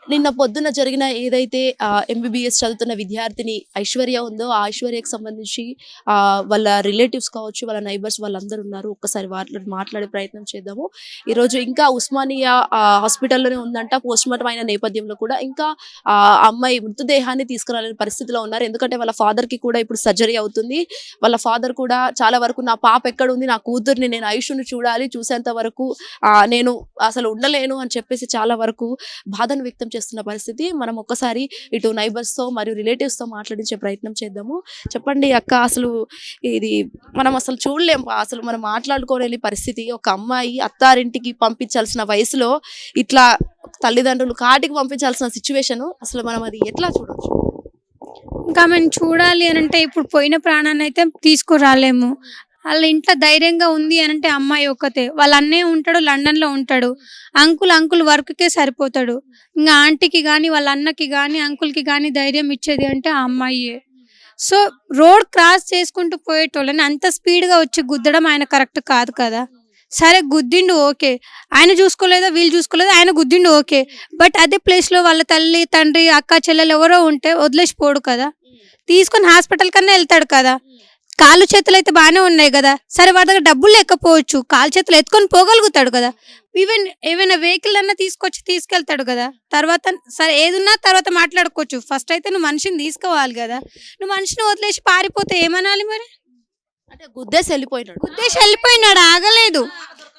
నిన్న పొద్దున జరిగిన ఏదైతే ఎంబీబీఎస్ చదువుతున్న విద్యార్థిని ఐశ్వర్య ఉందో, ఆ ఐశ్వర్యకి సంబంధించి వాళ్ళ రిలేటివ్స్ కావచ్చు, వాళ్ళ నైబర్స్ వాళ్ళందరూ ఉన్నారు. ఒక్కసారి వాళ్ళతో మాట్లాడే ప్రయత్నం చేద్దాము. ఈరోజు ఇంకా ఉస్మానియా హాస్పిటల్‌లోనే ఉందంట. పోస్ట్‌మార్టం అయిన నేపథ్యంలో కూడా ఇంకా అమ్మాయి మృతదేహాన్ని తీసుకురాలేని పరిస్థితిలో ఉన్నారు. ఎందుకంటే వాళ్ళ ఫాదర్‌కి కూడా ఇప్పుడు సర్జరీ అవుతుంది. వాళ్ళ ఫాదర్ కూడా చాలా వరకు నా పాప ఎక్కడుంది? నా కూతుర్ని నేను ఐషుని చూడాలి. చూసేంత వరకు నేను అసలు ఉండలేను అని చెప్పేసి చాలా వరకు బాధను వ్యక్తం చేస్తున్న పరిస్థితి. మనం ఒక్కసారి ఇటు నైబర్స్‌తో మరియు రిలేటివ్స్‌తో మాట్లాడించే ప్రయత్నం చేద్దాము. చెప్పండి అక్క, అసలు ఇది మనం అసలు చూడలేం. అసలు మనం మాట్లాడుకోలేని పరిస్థితి. ఒక అమ్మాయి అత్తారింటికి పంపించాల్సిన వయసులో ఇట్లా తల్లిదండ్రులు కాటికి పంపించాల్సిన సిట్యుయేషన్, అసలు మనం అది ఎట్లా చూడొచ్చు? ఇంకా ఆమెను చూడాలి అనంటే ఇప్పుడు పోయిన ప్రాణాన్నయితే తీసుకురాలేము. ఆళ్ళ ఇంట్లో ధైర్యంగా ఉంది అనంటే అమ్మాయి ఒక్కతే. వాళ్ళ అన్నయ్య ఉంటాడు, లండన్‌లో ఉంటాడు. అంకుల్ వర్క్‌కే సరిపోతాడు. ఇంగ ఆంటీకి గాని, వాళ్ళ అన్నకి గాని, అంకుల్‌కి గాని ధైర్యం ఇచ్చేది అంటే ఆ అమ్మాయే. సో, రోడ్ క్రాస్ చేసుకుంటూ పోయేటోళ్ళని అంత స్పీడ్‌గా వచ్చి గుద్దడం ఆయన కరెక్ట్ కాదు కదా! సరే గుద్దిండు ఓకే. ఆయన చూసుకోలేదా, వీళ్ళు చూసుకోలేదా, ఆయన గుద్దిండు ఓకే. బట్ అదే ప్లేస్‌లో వాళ్ళ తల్లి, తండ్రి, అక్క, చెల్లెలు ఎవరో ఉంటే వదిలేసి పోడు కదా! తీసుకొని హాస్పిటల్ కన్నా ఎళ్తాడు కదా! కాళ్ళు చేతులయితే బానే ఉన్నాయి గదా! సరే వాడి దగ్గర డబ్బులు లేకపోవచ్చు. కాళ్ళు చేతులు ఎత్తుకొని పోగలుగుతాడు గదా! ఈవెన్ ఏవైనా వెహికల్ అన్నా తీసుకొచ్చి తీసుకెళ్తాడు గదా! తర్వాత సరే ఏదున్నా తర్వాత మాట్లాడుకోవచ్చు. ఫస్ట్ అయితే నువ్వు మనిషిని తీసుకోవాలి గదా! నువ్వు మనిషిని వదిలేసి పారిపోతే ఏమనాలి మరి? అంటే గుద్దేసి వెళ్ళిపోయినాడు. గుద్దేసి ఎళ్ళిపోయిండు.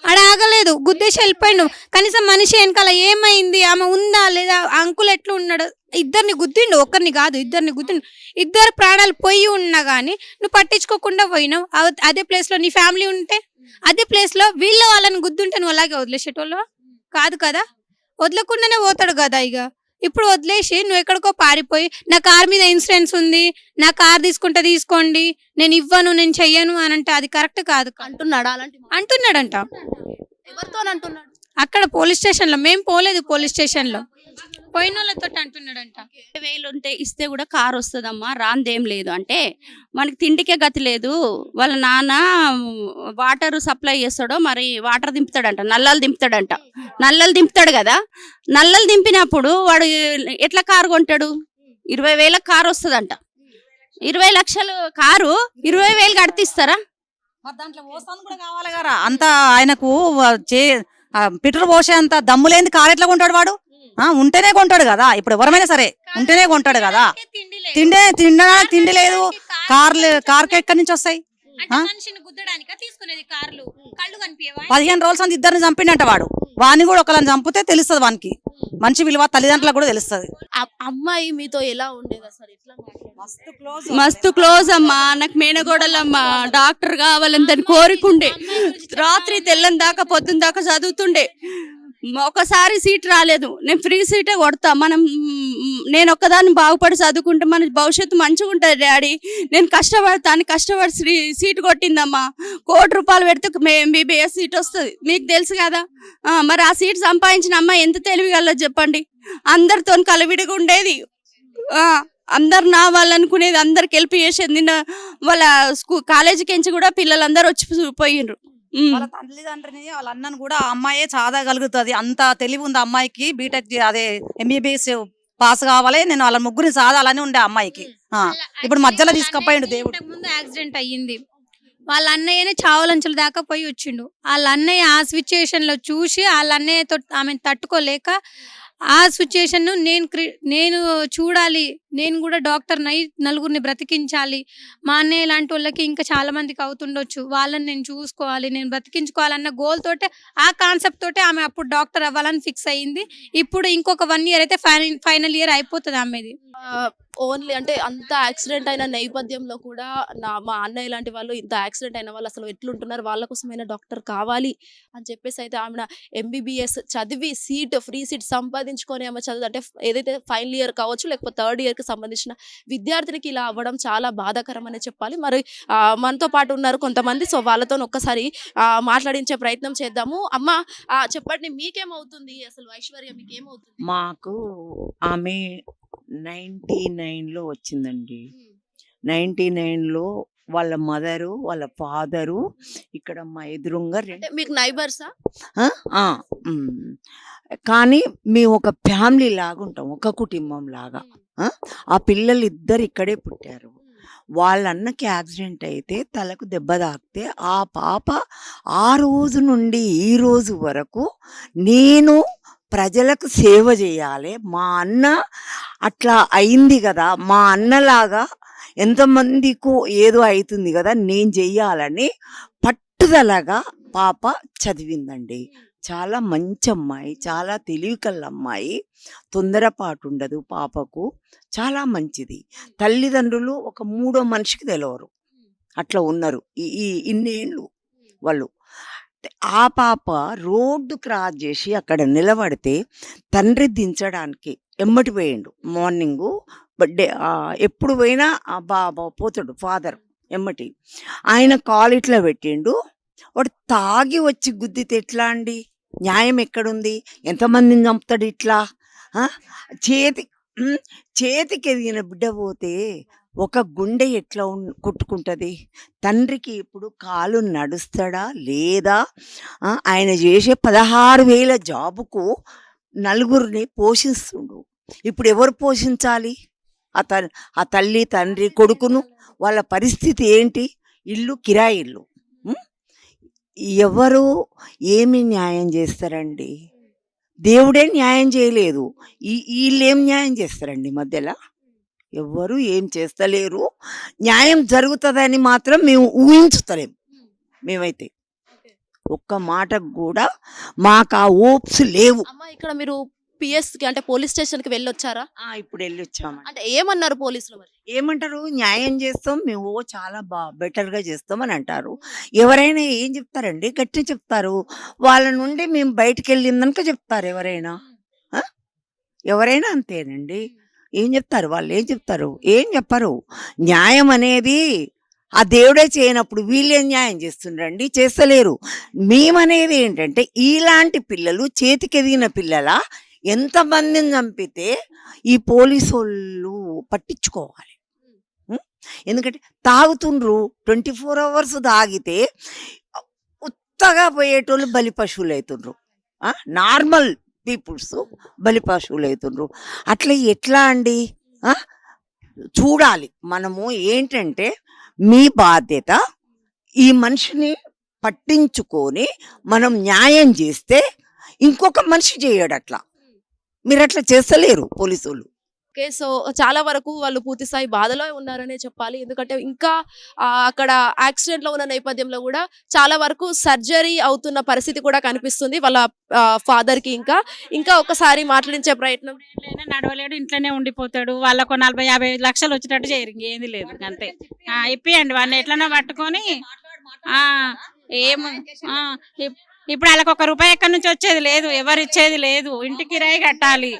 ఆడ ఆగలేదు. గుద్దేసి ఎళ్ళిపోయిండు. కనీసం మనిషి ఎనకాల ఏమైంది? ఆమె ఉందా? లేదా? అంకుల్ ఎట్లున్నాడు? ఇద్దరిని గుద్దిండు. ఒక్కరిని గాదు. ఇద్దరిని గుద్దిండు. ఇద్దరు ప్రాణాలు పోయి ఉన్నా గాని నువ్వు పట్టించుకోకుండా పోయినావు. అదే ప్లేస్‌లో నీ ఫ్యామిలీ ఉంటే? అదే ప్లేస్‌లో వీళ్ళ వాళ్ళని గుద్దుంటే నువ్వు అలాగే వదిలేసేటోళ్ళవా? కాదు కదా! వదలకుండానే పోతాడు గదా ఇగ. ఇప్పుడు వదిలేసి నువ్వెక్కడికో పారిపోయి, నా కారు మీద ఇన్సూరెన్స్ ఉంది. నా కారు తీసుకుంటే తీసుకోండి. నేనివ్వను, నేను చెయ్యను అనంటే అది కరెక్ట్ కాదు. అంటున్నాడా అలాంటి మాట? అంటున్నాడంట. ఎవరితోనంటున్నాడు? అక్కడ పోలీస్ స్టేషన్‌లో. మేము పోలేదు పోలీస్ స్టేషన్‌లో. పోయినోళ్ళతోటి అంటున్నాడంట. 20,000 ఉంటే ఇస్తే కూడా కారు వస్తదమ్మా, రాందేం లేదు అంటే మనకి తిండికే గతి లేదు. వాళ్ళ నాన్న వాటర్ సప్లై చేస్తాడో మరి వాటర్ దింపుతాడంట, నల్లలు దింపుతాడు కదా. నల్లలు దింపినప్పుడు వాడు ఎట్లా కారు కొంటాడు? 20,000 కారు వస్తుందంట. 20 లక్షలు కారు 20,000 కడితిస్తారా? మరి దాంట్లో పోస్తాను కూడా కావాలి కదా. అంత ఆయనకు చే పెట్రోల్ పోసే అంత దమ్ము లేని కారు ఎట్లా కొంటాడు వాడు? ఉంటేనే కొంటాడు కదా. ఇప్పుడు ఎవరైనా సరే ఉంటేనే కొంటాడు కదా. తిండి లేదు. కార్కి ఎక్కడి నుంచి వస్తాయి? అంటే మనిషిని గుద్దడానికా తీసుకునేది కార్లు? కళ్ళు కనిపియవా? 15 రోజుల సంది ఇద్దరిని చంపిండంట వాడు. వాడిని కూడా ఒకళ్ళని చంపితే తెలుస్తుంది వానికి మంచి విలువ, తల్లిదండ్రులకు కూడా తెలుస్తుంది. అమ్మాయి మీతో ఎలా ఉండేది అసలు? ఎట్లా మాట్లాడేది? మస్తు క్లోజ్ అమ్మా, నాకు మేనగోడలమ్మా. డాక్టర్ కావాలని దాని కోరికుండే. రాత్రి తెల్లని దాకా పొద్దున్న దాకా చదువుతుండే. ఒకసారి సీట్ రాలేదు, నేను ఫ్రీ సీటే కొడతా. నేను ఒక్కదాన్ని బాగుపడి చదువుకుంటే మన భవిష్యత్తు మంచిగా ఉంటుంది డాడీ, నేను కష్టపడి సీట్ కొట్టిందమ్మా. ₹1,00,00,000 పెడితే ఎంబీబీఎస్ సీట్ వస్తుంది, మీకు తెలుసు కదా. మరి ఆ సీట్ సంపాదించిన అమ్మ ఎంత తెలివిగలదో చెప్పండి. అందరితో కలవిడిగా ఉండేది. అందరు నా వాళ్ళు అనుకునేది, అందరికి హెల్ప్ చేసేది. నిన్న వాళ్ళ కాలేజీకి ఎంచి కూడా పిల్లలందరూ వచ్చి పోయిండ్రు. వాళ్ళ తల్లిదండ్రిని వాళ్ళ అన్నను కూడా ఆ అమ్మాయే చదవగలుగుతుంది. అంత తెలివి ఉంది అమ్మాయికి. బీటెక్ అదే ఎంబీబీఎస్ పాస్ కావాలి, నేను వాళ్ళ ముగ్గురిని చదవాలని ఉండే అమ్మాయికి. ఇప్పుడు మధ్యలో తీసుకుపోయిండు దేవుడు. ముందు యాక్సిడెంట్ అయ్యింది. వాళ్ళ అన్నయ్యనే చావులంచుల దాకా పోయి వచ్చిండు. వాళ్ళ అన్నయ్య ఆ సిచ్యుయేషన్ లో చూసి వాళ్ళ అన్నయ్యతో ఆమెను తట్టుకోలేక ఆ సిచ్యుయేషన్ నేను చూడాలి, నేను కూడా డాక్టర్ నై నలుగురిని బ్రతికించాలి. మా అన్నయ్య లాంటి వాళ్ళకి ఇంకా చాలా మందికి అవుతుండొచ్చు, వాళ్ళని నేను చూసుకోవాలి, నేను బ్రతికించుకోవాలన్న గోల్ తోటే, ఆ కాన్సెప్ట్ తోటే ఆమె అప్పుడు డాక్టర్ అవ్వాలని ఫిక్స్ అయ్యింది. ఇప్పుడు ఇంకొక 1 ఇయర్ అయితే ఫైనల్ ఇయర్ అయిపోతుంది ఆమెది. ఓన్లీ అంటే అంత యాక్సిడెంట్ అయిన నేపథ్యంలో కూడా మా అన్నయ్య లాంటి వాళ్ళు, ఇంత యాక్సిడెంట్ అయిన వాళ్ళు అసలు ఎట్లుంటున్నారు, వాళ్ళ కోసమైనా డాక్టర్ కావాలి అని చెప్పేసి అయితే ఆమె ఎంబీబీఎస్ చదివి ఫ్రీ సీట్ సంపాదించుకొని ఆమె చదువు, అంటే ఏదైతే ఫైనల్ ఇయర్ కావచ్చు లేకపోతే 3rd ఇయర్కి సంబంధించిన విద్యార్థినికి ఇలా అవ్వడం చాలా బాధాకరం అనే చెప్పాలి. మరి మనతో పాటు ఉన్నారు కొంతమంది, సో వాళ్ళతో ఒక్కసారి మాట్లాడించే ప్రయత్నం చేద్దాము. అమ్మ, చెప్పండి, మీకేమవుతుంది అసలు? ఐశ్వర్య మీకేమవుతుంది? మాకు ఆమె 99లో వచ్చిందండి. 99లో వాళ్ళ మదరు, వాళ్ళ ఫాదరు ఇక్కడ మా ఎదురుంగా అంటే మీకు నైబర్సా? కానీ మేము ఒక ఫ్యామిలీ లాగా ఉంటాం, ఒక కుటుంబం లాగా. ఆ పిల్లలు ఇద్దరు ఇక్కడే పుట్టారు. వాళ్ళ అన్నకి యాక్సిడెంట్ అయితే తలకు దెబ్బ తాకితే ఆ పాప ఆ రోజు నుండి ఈ రోజు వరకు నేను ప్రజలకు సేవ చేయాలి, మా అన్న అట్లా అయింది కదా, మా అన్నలాగా ఎంతమందికో ఏదో అవుతుంది కదా, నేను చెయ్యాలని పట్టుదలగా పాప చదివిందండి. చాలా మంచి అమ్మాయి, చాలా తెలివికల్ల అమ్మాయి, తొందరపాటు ఉండదు పాపకు, చాలా మంచిది. తల్లిదండ్రులు ఒక మూడో మనిషికి తెలవరు, అట్లా ఉన్నారు ఈ ఇన్నేళ్ళు వాళ్ళు. ఆ పాప రోడ్డు క్రాస్ చేసి అక్కడ నిలబడితే తండ్రి దించడానికి ఎమ్మటి పోయిండు. మార్నింగు బర్త్డే ఎప్పుడు పోయినా ఆ బాబా పోతాడు ఫాదర్ ఎమ్మటి. ఆయన కాలు ఇట్లా పెట్టిండు. వాడు తాగి వచ్చి గుద్దితే ఎట్లా అండి? న్యాయం ఎక్కడుంది? ఎంతమందిని చంపుతాడు ఇట్లా? చేతి చేతికి ఎదిగిన బిడ్డ పోతే ఒక గుండె ఎట్లా కొట్టుకుంటుంది? తండ్రికి ఇప్పుడు కాలు నడుస్తాడా లేదా? ఆయన చేసే 16,000 జాబుకు నలుగురిని పోషిస్తుండు. ఇప్పుడు ఎవరు పోషించాలి? ఆ తల్లి తండ్రి కొడుకును. వాళ్ళ పరిస్థితి ఏంటి? ఇల్లు కిరాయి ఇల్లు. ఎవరు ఏమి న్యాయం చేస్తారండి? దేవుడే న్యాయం చేయలేదు, వీళ్ళేం న్యాయం చేస్తారండి మధ్యలో? ఎవ్వరు ఏం చేస్తలేరు. న్యాయం జరుగుతుందని మాత్రం మేము ఊహించుతలేము. మేమైతే ఒక్క మాటకు కూడా మాకు ఆ ఓప్స్ లేవు. అమ్మ ఇక్కడ మీరు పిఎస్ కి అంటే పోలీస్ స్టేషన్ కి వెళ్ళొచ్చారా? ఇప్పుడు వెళ్ళొచ్చాము. అంటే ఏమన్నారు పోలీసులు మరి? ఏమంటారు? న్యాయం చేస్తాం మేము, చాలా బెటర్గా చేస్తాం అని అంటారు. ఎవరైనా ఏం చెప్తారండి? గట్టి చెప్తారు. వాళ్ళ నుండి మేము బయటికి వెళ్ళిందనుక చెప్తారు ఎవరైనా. ఎవరైనా అంతేనండి. ఏం చెప్తారు వాళ్ళు? ఏం చెప్తారు? ఏం చెప్పరు. న్యాయం అనేది ఆ దేవుడే చేయనప్పుడు వీళ్ళేం న్యాయం చేస్తుండ్రండి? చేస్తలేరు. మేమనేది ఏంటంటే ఇలాంటి పిల్లలు చేతికెదిగిన పిల్లల ఎంతమందిని చంపితే ఈ పోలీసు వాళ్ళు పట్టించుకోవాలి. ఎందుకంటే తాగుతుండ్రు, 24 hours తాగితే ఉత్తగా పోయేటోళ్ళు బలి పశువులు అవుతుండ్రు. నార్మల్ పీపుల్స్ బలి పశువులు అవుతుండ్రు. అట్లా ఎట్లా అండి? చూడాలి మనము. ఏంటంటే మీ బాధ్యత ఈ మనిషిని పట్టించుకొని మనం న్యాయం చేస్తే ఇంకొక మనిషి చేయడు. అట్లా మీరు అట్లా చేస్తలేరు పోలీసులు. ఓకే. సో చాలా వరకు వాళ్ళు పూర్తి స్థాయి బాధలో ఉన్నారనే చెప్పాలి. ఎందుకంటే ఇంకా అక్కడ యాక్సిడెంట్ లో ఉన్న నేపథ్యంలో కూడా చాలా వరకు సర్జరీ అవుతున్న పరిస్థితి కూడా కనిపిస్తుంది వాళ్ళ ఫాదర్ కి. ఇంకా ఒకసారి మాట్లాడించే ప్రయత్నం. నడవలేడు, ఇంట్లోనే ఉండిపోతాడు. వాళ్ళకు 40-50 లక్షలు వచ్చేటట్టు చేయరు, ఇంకేంది లేదు అంతే. ఇప్పియండి వాడిని ఎట్లనో పట్టుకొని. ఇప్పుడు వాళ్ళకి 1 రూపాయి ఎక్కడి నుంచి వచ్చేది లేదు, ఎవరు ఇచ్చేది లేదు, ఇంటికి కిరాయి కట్టాలి.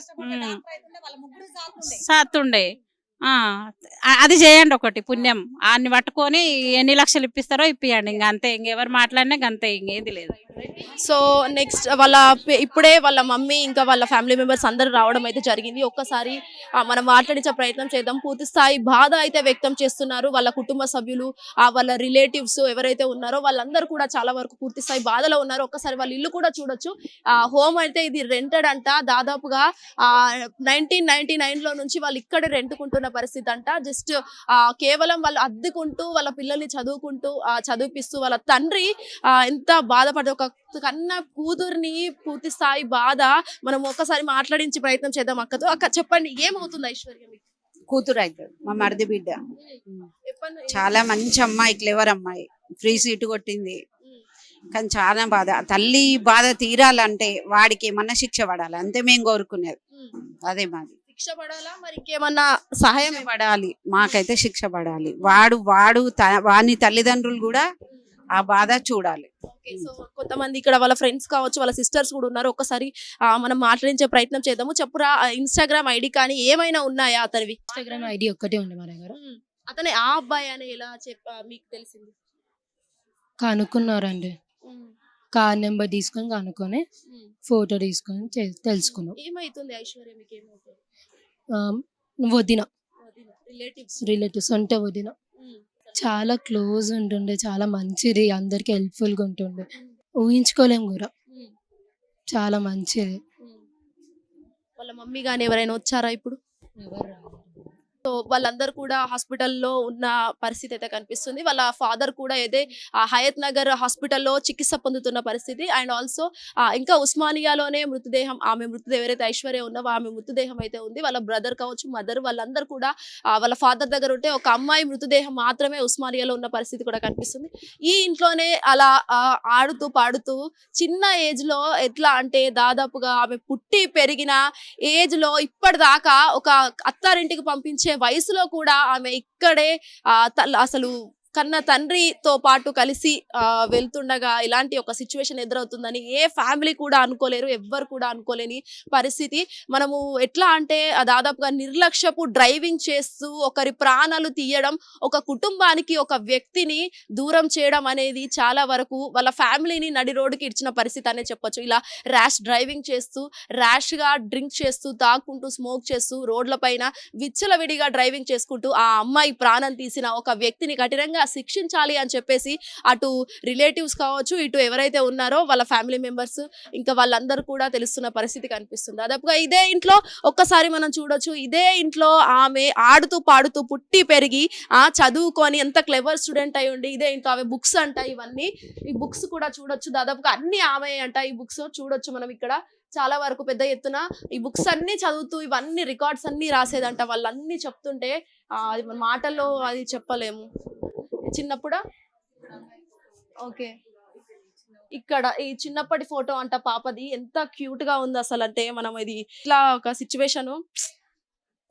సాతుండే అది చేయండి ఒకటి పుణ్యం. ఆయన్ని పట్టుకొని ఎన్ని లక్షలు ఇప్పిస్తారో ఇప్పియండి, ఇంక అంతే. ఇంకెవరు మాట్లాడినా అంతే, ఇంకేది లేదు. సో నెక్స్ట్ ఇప్పుడే వాళ్ళ మమ్మీ ఇంకా వాళ్ళ ఫ్యామిలీ మెంబర్స్ అందరూ రావడం అయితే జరిగింది. ఒక్కసారి మనం మాట్లాడించే ప్రయత్నం చేద్దాం. పూర్తి స్థాయి బాధ అయితే వ్యక్తం చేస్తున్నారు వాళ్ళ కుటుంబ సభ్యులు, వాళ్ళ రిలేటివ్స్ ఎవరైతే ఉన్నారో వాళ్ళందరూ కూడా చాలా వరకు పూర్తి స్థాయి బాధలో ఉన్నారు. ఒక్కసారి వాళ్ళ ఇల్లు కూడా చూడొచ్చు. హోమ్ అయితే ఇది రెంటెడ్ అంట. దాదాపుగా 1999లో నుంచి వాళ్ళు ఇక్కడ రెంట్కుంటున్న పరిస్థితి అంట. జస్ట్ కేవలం వాళ్ళు అద్దెకుంటూ వాళ్ళ పిల్లల్ని చదివిపిస్తూ వాళ్ళ తండ్రి ఎంత బాధపడే ఒక కన్న కూతుర్ని పూర్తి స్థాయి బాధ. మనం ఒక్కసారి మాట్లాడించి ప్రయత్నం చేద్దాం అక్కతో. అక్క చెప్పండి, ఏమవుతుంది ఐశ్వర్య మీకు? కూతురు అవుతుంది, మా మరిది బిడ్డ. చాలా మంచి అమ్మాయి, క్లెవర్ అమ్మాయి, ఫ్రీ సీటు కొట్టింది. కానీ చాలా బాధ. తల్లి బాధ తీరాలంటే వాడికి ఏమన్నా శిక్ష పడాలి, అంతే మేము కోరుకునేది. అదే మాది. శిక్ష పడాలా మరి ఇంకేమన్నా సహాయం పడాలి? మాకైతే శిక్ష పడాలి. వాని తల్లిదండ్రులు కూడా ఆ బాధ చూడాలి. సో కొంతమంది ఇక్కడ వాళ్ళ ఫ్రెండ్స్ కావచ్చు, వాళ్ళ సిస్టర్స్ కూడా ఉన్నారు. ఒక్కసారి మనం మాట్లాడించే ప్రయత్నం చేద్దాము. చెప్పురా, ఇన్స్టాగ్రామ్ ఐడి కానీ ఏమైనా ఉన్నాయా అతనివి? ఇన్స్టాగ్రామ్ ఐడి ఒక్కటే ఉంది మా దగ్గర. అతనే ఆ అబ్బాయి అని ఎలా మీకు తెలిసింది? కనుక్కున్నారండి, కార్ నెంబర్ తీసుకొని కనుక్కొని ఫోటో తీసుకొని తెలుసుకున్నాం. ఏమైతుంది ఐశ్వర్య మీకు? ఏమవుతుంది? వదిన, రిలేటివ్స్ అంటే వదిన చాలా క్లోజ్ ఉంటుండే, చాలా మంచిది, అందరికి హెల్ప్ఫుల్గా ఉంటుండే. ఊహించుకోలేం కూడా, చాలా మంచిది. మమ్మీ గాని ఎవరైనా వచ్చారా ఇప్పుడు? ఎవరు రాలేదు. సో వాళ్ళందరూ కూడా హాస్పిటల్లో ఉన్న పరిస్థితి అయితే కనిపిస్తుంది. వాళ్ళ ఫాదర్ కూడా ఏదే హయత్ నగర్ హాస్పిటల్లో చికిత్స పొందుతున్న పరిస్థితి. అండ్ ఆల్సో ఇంకా ఉస్మానియాలోనే ఆమె మృతదేహం ఎవరైతే ఐశ్వర్య ఉన్నవో ఆమె మృతదేహం అయితే ఉంది. వాళ్ళ బ్రదర్ కావచ్చు, మదర్ వాళ్ళందరూ కూడా వాళ్ళ ఫాదర్ దగ్గర ఉంటే ఒక అమ్మాయి మృతదేహం మాత్రమే ఉస్మానియాలో ఉన్న పరిస్థితి కూడా కనిపిస్తుంది. ఈ ఇంట్లోనే అలా ఆడుతూ పాడుతూ చిన్న ఏజ్ లో ఎట్లా అంటే దాదాపుగా ఆమె పుట్టి పెరిగిన ఏజ్ లో ఇప్పటిదాకా ఒక అత్తారింటికి పంపించే వయసులో కూడా ఆమె ఇక్కడే అసలు కన్న తండ్రితో పాటు కలిసి వెళ్తుండగా ఇలాంటి ఒక సిచ్యువేషన్ ఎదురవుతుందని ఏ ఫ్యామిలీ కూడా అనుకోలేరు, ఎవ్వరు కూడా అనుకోలేని పరిస్థితి. మనము ఎట్లా అంటే దాదాపుగా నిర్లక్ష్యపు డ్రైవింగ్ చేస్తూ ఒకరి ప్రాణాలు తీయడం, ఒక కుటుంబానికి ఒక వ్యక్తిని దూరం చేయడం అనేది చాలా వరకు వాళ్ళ ఫ్యామిలీని నడి రోడ్డుకి ఇచ్చిన పరిస్థితి అనే చెప్పొచ్చు. ఇలా ర్యాష్ డ్రైవింగ్ చేస్తూ, ర్యాష్ గా డ్రింక్ చేస్తూ, తాగుకుంటూ, స్మోక్ చేస్తూ, రోడ్ల పైన విచ్చలవిడిగా డ్రైవింగ్ చేసుకుంటూ ఆ అమ్మాయి ప్రాణం తీసిన ఒక వ్యక్తిని కఠినంగా శిక్షించాలి అని చెప్పేసి అటు రిలేటివ్స్ కావచ్చు, ఇటు ఎవరైతే ఉన్నారో వాళ్ళ ఫ్యామిలీ మెంబర్స్ ఇంకా వాళ్ళందరూ కూడా తెలుస్తున్న పరిస్థితి కనిపిస్తుంది. దాదాపుగా ఇదే ఇంట్లో ఒక్కసారి మనం చూడొచ్చు, ఇదే ఇంట్లో ఆమె ఆడుతూ పాడుతూ పుట్టి పెరిగి చదువుకొని ఎంత క్లెవర్ స్టూడెంట్ అయి ఉండి ఇదే ఇంట్లో ఆమె బుక్స్ అంట, ఇవన్నీ ఈ బుక్స్ కూడా చూడొచ్చు. దాదాపుగా అన్ని ఆమె అంట ఈ బుక్స్ చూడొచ్చు మనం ఇక్కడ చాలా వరకు పెద్ద ఎత్తున ఈ బుక్స్ అన్ని చదువుతూ ఇవన్నీ రికార్డ్స్ అన్ని రాసేదంట. వాళ్ళన్నీ చెప్తుంటే అది మన మాటల్లో అది చెప్పలేము. చిన్నప్పుడా ఓకే, ఇక్కడ ఈ చిన్నప్పటి ఫోటో అంట పాపది, ఎంత క్యూట్ గా ఉంది అసలు. అంటే మనం ఇది ఇట్లా ఒక సిచ్యువేషన్,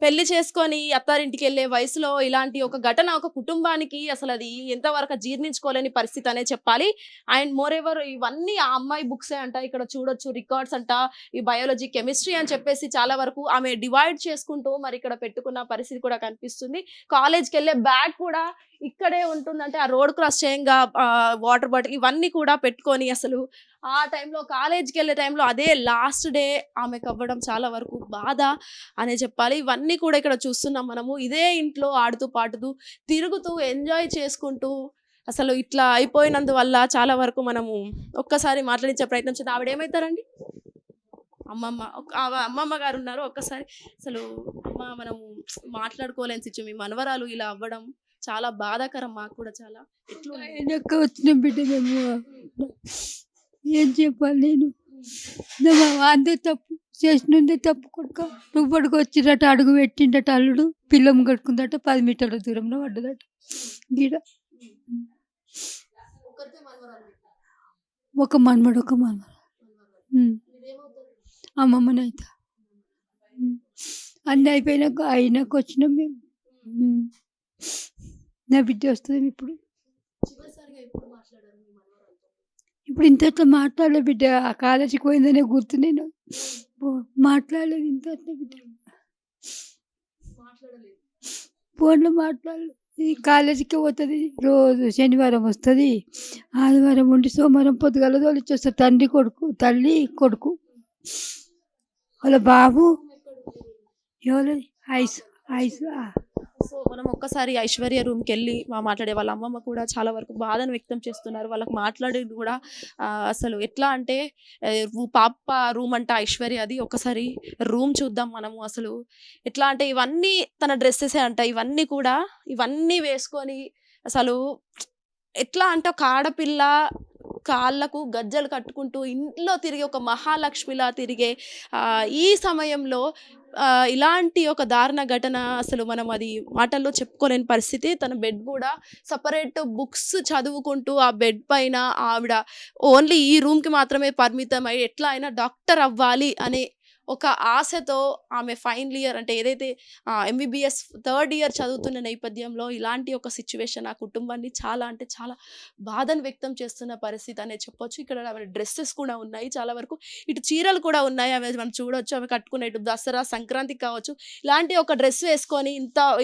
పెళ్లి చేసుకొని అత్తారింటికి వెళ్ళే వయసులో ఇలాంటి ఒక ఘటన ఒక కుటుంబానికి అసలు అది ఎంతవరకు జీర్ణించుకోలేని పరిస్థితి అనే చెప్పాలి. అండ్ మోర్ ఎవర్ ఇవన్నీ ఆ అమ్మాయి బుక్సే అంట, ఇక్కడ చూడొచ్చు రికార్డ్స్ అంట, ఈ బయాలజీ, కెమిస్ట్రీ అని చెప్పేసి చాలా వరకు ఆమె డివైడ్ చేసుకుంటూ మరి ఇక్కడ పెట్టుకున్న పరిస్థితి కూడా కనిపిస్తుంది. కాలేజ్కి వెళ్ళే బ్యాగ్ కూడా ఇక్కడే ఉంటుందంటే, ఆ రోడ్ క్రాస్ చేయంగా వాటర్ బాటిల్ ఇవన్నీ కూడా పెట్టుకొని అసలు ఆ టైంలో కాలేజ్కి వెళ్ళే టైంలో అదే లాస్ట్ డే ఆమెకు అవ్వడం చాలా వరకు బాధ అనే చెప్పాలి. ఇవన్నీ కూడా ఇక్కడ చూస్తున్నాం మనము. ఇదే ఇంట్లో ఆడుతూ పాడుతూ తిరుగుతూ ఎంజాయ్ చేసుకుంటూ అసలు ఇట్లా అయిపోయినందువల్ల చాలా వరకు మనము ఒక్కసారి మాట్లాడించే ప్రయత్నం చేద్దాం. ఆవిడ ఏమవుతారండి? అమ్మమ్మ గారు ఉన్నారు. ఒక్కసారి అసలు అమ్మ మనము మాట్లాడుకోలేని సిచ్యువేషన్, మీ మనవరాలు ఇలా అవ్వడం చాలా బాధాకరం మాకు కూడా. చాలా ఎట్లా వచ్చిన బిడ్డ మేము ఏం చెప్పాలి, నేను అందరూ తప్పు చేసినందే తప్పు కొడుక. నువ్వు పడుకు వచ్చినట్టు అడుగు పెట్టిండట అల్లుడు, పిల్లం కట్టుకుందట, 10 మీటర్ల దూరంలో పడ్డదట గీడ. ఒక మనమడు అమ్మమ్మనైతే అన్నీ అయినాక వచ్చినాం మేము. నా బిడ్డ వస్తుంది ఇప్పుడు ఇంత మాట్లాడలే బిడ్డ. ఆ కాలేజీకి పోయిందనే గుర్తు, నేను మాట్లాడలేదు ఇంత బిడ్డ, ఫోన్లో మాట్లాడలేదు. ఈ కాలేజీకి పోతుంది, రోజు శనివారం వస్తుంది, ఆదివారం ఉండి సోమవారం పొద్దుగాల తోలిచ్చొస్తారు. తల్లి కొడుకు వాళ్ళ బాబు ఎవరు ఐస్. సో మనం ఒక్కసారి ఐశ్వర్య రూమ్కి వెళ్ళి మాట్లాడే వాళ్ళ అమ్మమ్మ కూడా చాలా వరకు బాధను వ్యక్తం చేస్తున్నారు. వాళ్ళకి మాట్లాడేది కూడా అసలు ఎట్లా అంటే పాప రూమ్ అంట ఐశ్వర్య, అది ఒకసారి రూమ్ చూద్దాం మనము. అసలు ఎట్లా అంటే ఇవన్నీ తన డ్రెస్సెసే అంట, ఇవన్నీ వేసుకొని అసలు ఎట్లా అంటే ఒక ఆడపిల్ల కాళ్ళకు గజ్జలు కట్టుకుంటూ ఇంట్లో తిరిగి ఒక మహాలక్ష్మిలా తిరిగే ఈ సమయంలో ఇలాంటి ఒక దారుణ ఘటన అసలు మనం అది మాటల్లో చెప్పుకోలేని పరిస్థితి. తన బెడ్ కూడా సపరేట్ బుక్స్ చదువుకుంటూ ఆ బెడ్ పైన ఆవిడ ఓన్లీ ఈ రూమ్కి మాత్రమే పరిమితమై ఎట్లా అయినా డాక్టర్ అవ్వాలి అనే ఒక ఆశతో ఆమె ఫైనల్ ఇయర్ అంటే ఏదైతే MBBS 3rd ఇయర్ చదువుతున్న నేపథ్యంలో ఇలాంటి ఒక సిచ్యువేషన్ ఆ కుటుంబాన్ని చాలా అంటే చాలా బాధను వ్యక్తం చేస్తున్న పరిస్థితి అనే చెప్పొచ్చు. ఇక్కడ ఆమె డ్రెస్సెస్ కూడా ఉన్నాయి, చాలా వరకు ఇటు చీరలు కూడా ఉన్నాయి, అవి మనం చూడొచ్చు. ఆమె కట్టుకున్న ఇటు దసరా సంక్రాంతికి కావచ్చు ఇలాంటి ఒక డ్రెస్ వేసుకొని,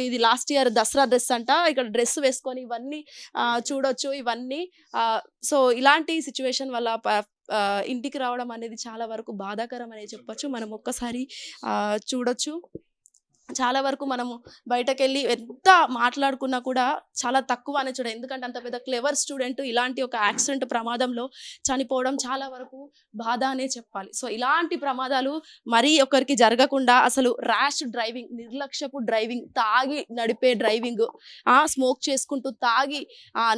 ఇది లాస్ట్ ఇయర్ దసరా డ్రెస్ అంట, ఇక్కడ డ్రెస్ వేసుకొని ఇవన్నీ చూడొచ్చు ఇవన్నీ. సో ఇలాంటి సిచ్యువేషన్ వల్ల ఇంటికి రావడం అనేది చాలా వరకు బాధాకరం అనే చెప్పొచ్చు. మనం ఒక్కసారి చూడొచ్చు చాలా వరకు మనము బయటకెళ్ళి ఎంత మాట్లాడుకున్నా కూడా చాలా తక్కువ అనే చూడ. ఎందుకంటే అంత పెద్ద క్లెవర్ స్టూడెంట్ ఇలాంటి ఒక యాక్సిడెంట్ ప్రమాదంలో చనిపోవడం చాలా వరకు బాధ అనే చెప్పాలి. సో ఇలాంటి ప్రమాదాలు మరీ ఒకరికి జరగకుండా అసలు ర్యాష్ డ్రైవింగ్, నిర్లక్ష్యపు డ్రైవింగ్, తాగి నడిపే డ్రైవింగ్, స్మోక్ చేసుకుంటూ తాగి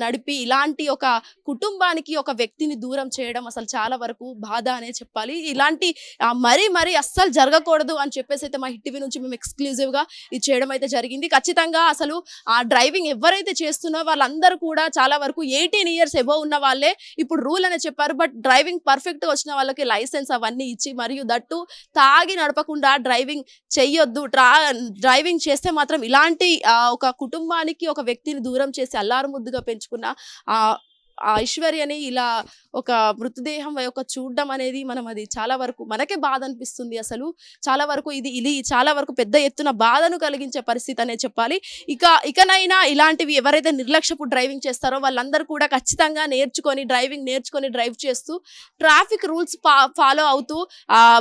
నడిపి ఇలాంటి ఒక కుటుంబానికి ఒక వ్యక్తిని దూరం చేయడం అసలు చాలా వరకు బాధ అనే చెప్పాలి. ఇలాంటి మరీ అస్సలు జరగకూడదు అని చెప్పేసి అయితే మా హిట్ టీవీ నుంచి మేము ఎక్స్క్లూజివ్ గా ఇది చేయడం అయితే జరిగింది. ఖచ్చితంగా అసలు ఆ డ్రైవింగ్ ఎవరైతే చేస్తున్నారో వాళ్ళందరూ కూడా చాలా వరకు 18 years అబోవ్ ఉన్న వాళ్ళే ఇప్పుడు రూల్ అనే చెప్పారు. బట్ డ్రైవింగ్ పర్ఫెక్ట్ వచ్చిన వాళ్ళకి లైసెన్స్ అవన్నీ ఇచ్చి, మరియు దట్టు తాగి నడపకుండా డ్రైవింగ్ చెయ్యొద్దు. డ్రైవింగ్ చేస్తే మాత్రం ఇలాంటి ఒక కుటుంబానికి ఒక వ్యక్తిని దూరం చేసి అల్లారు ముద్దుగా పెంచుకున్న ఐశ్వర్యని ఇలా ఒక మృతదేహం యొక్క చూడడం అనేది అది చాలా వరకు మనకే బాధ అనిపిస్తుంది. అసలు చాలా వరకు ఇది చాలా వరకు పెద్ద ఎత్తున బాధను కలిగించే పరిస్థితి అనే చెప్పాలి. ఇకనైనా ఇలాంటివి ఎవరైతే నిర్లక్ష్యపు డ్రైవింగ్ చేస్తారో వాళ్ళందరూ కూడా ఖచ్చితంగా నేర్చుకొని డ్రైవ్ చేస్తూ ట్రాఫిక్ రూల్స్ ఫాలో అవుతూ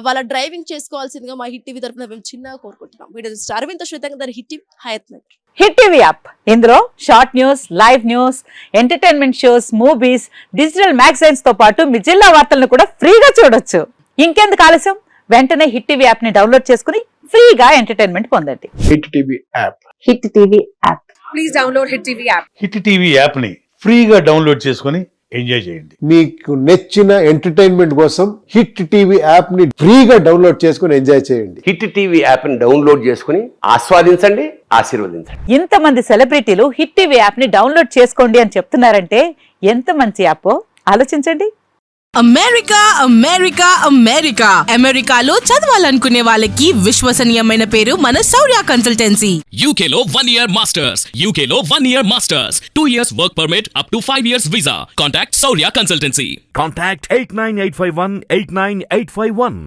వాళ్ళ డ్రైవింగ్ చేసుకోవాల్సిందిగా మా హిట్ టీవీ తరఫున మేము చిన్నగా కోరుకుంటున్నాం. వీడియో అరవింద్ శ్వేతంగా hit TV Hayat Nagar. Hit TV app, ఇందులో short news, live news, entertainment shows, movies, digital magazines తో పాటు మీ జిల్లా వార్తలను కూడా ఫ్రీగా చూడొచ్చు. ఇంకెందుకు ఆలస్యం, వెంటనే హిట్ టీవీ యాప్ ని డౌన్లోడ్ చేసుకుని ఫ్రీగా ఎంటర్టైన్మెంట్ పొందండి. Hit TV app. Hit TV app. Please download hit TV app. Hit TV app ని ఫ్రీగా డౌన్లోడ్ చేసుకుని ఎంజాయ్ చేయండి. మీకు నచ్చిన ఎంటర్టైన్మెంట్ కోసం హిట్ టీవీ యాప్ ని ఫ్రీగా డౌన్లోడ్ చేసుకుని ఎంజాయ్ చేయండి. హిట్ టీవీ యాప్ ని డౌన్లోడ్ చేసుకుని ఆస్వాదించండి, ఆశీర్వదించండి. ఇంతమంది సెలబ్రిటీలు హిట్ టీవీ యాప్ ని డౌన్లోడ్ చేసుకోండి అని చెప్తున్నారంటే ఎంత మంచి యాప్ ఆలోచించండి. అమెరికాలో చదవాలనుకునే వాళ్ళకి విశ్వసనీయమైన పేరు మన శౌర్య consultancy. UKలో 1 year masters, 2 years work permit up to 5 years visa. Contact Saurya Consultancy. Contact 89851 89851.